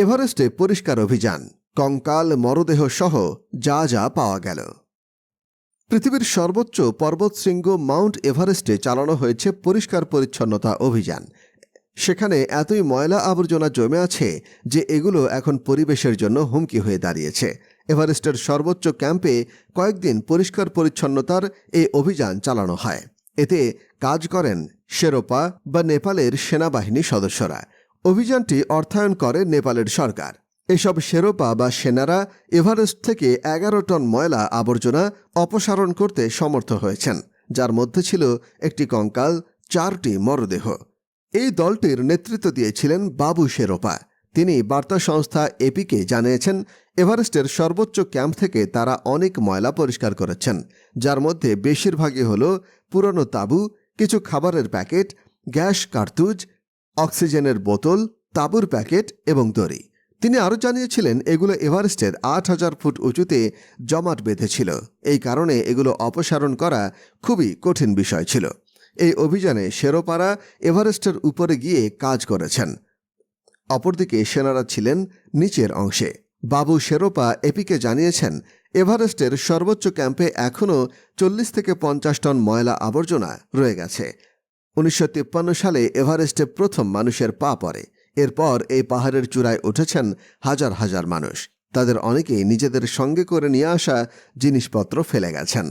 এভারেস্টে পরিষ্কার অভিযান, কঙ্কাল মরদেহ সহ যা যা পাওয়া গেল। পৃথিবীর সর্বোচ্চ পর্বতশৃঙ্গ মাউন্ট এভারেস্টে চালানো হয়েছে পরিষ্কার পরিচ্ছন্নতা অভিযান। সেখানে এতই ময়লা আবর্জনা জমে আছে যে এগুলো এখন পরিবেশের জন্য হুমকি হয়ে দাঁড়িয়েছে। এভারেস্টের সর্বোচ্চ ক্যাম্পে কয়েকদিন পরিষ্কার পরিচ্ছন্নতার এই অভিযান চালানো হয়। এতে কাজ করেন শেরপা বা নেপালের সেনাবাহিনী সদস্যরা। অভিযানটি অর্থায়ন করে নেপালের সরকার। এসব শেরপা বা সেনারা এভারেস্ট থেকে 11 টন ময়লা আবর্জনা অপসারণ করতে সমর্থ হয়েছেন, যার মধ্যে ছিল একটি কঙ্কাল, 4টি মরদেহ। এই দলটির নেতৃত্ব দিয়েছিলেন বাবু শেরপা। তিনি বার্তা সংস্থা এপিকে জানিয়েছেন, এভারেস্টের সর্বোচ্চ ক্যাম্প থেকে তারা অনেক ময়লা পরিষ্কার করেছেন, যার মধ্যে বেশিরভাগই হল পুরনো তাঁবু, কিছু খাবারের প্যাকেট, গ্যাস কার্তুজ, অক্সিজেনের বোতল, তাঁবুর প্যাকেট এবং দড়ি। তিনি আরও জানিয়েছিলেন, এগুলো এভারেস্টের 8000 ফুট উঁচুতে জমাট বেঁধেছিল। এই কারণে এগুলো অপসারণ করা খুবই কঠিন বিষয় ছিল। এই অভিযানে শেরপারা এভারেস্টের উপরে গিয়ে কাজ করেছেন। অপরদিকে সেনারা ছিলেন নিচের অংশে। বাবু শেরপা এপিকে জানিয়েছেন, এভারেস্টের সর্বোচ্চ ক্যাম্পে এখনও 40 থেকে 50 টন ময়লা আবর্জনা রয়ে গেছে। 1953 সালে এভারেস্টে প্রথম মানুষের পা পড়ে। এরপর এই পাহাড়ের চূড়ায় উঠেছেন হাজার হাজার মানুষ। তাদের অনেকেই নিজেদের সঙ্গে করে নিয়ে আসা জিনিসপত্র ফেলে গেছেন।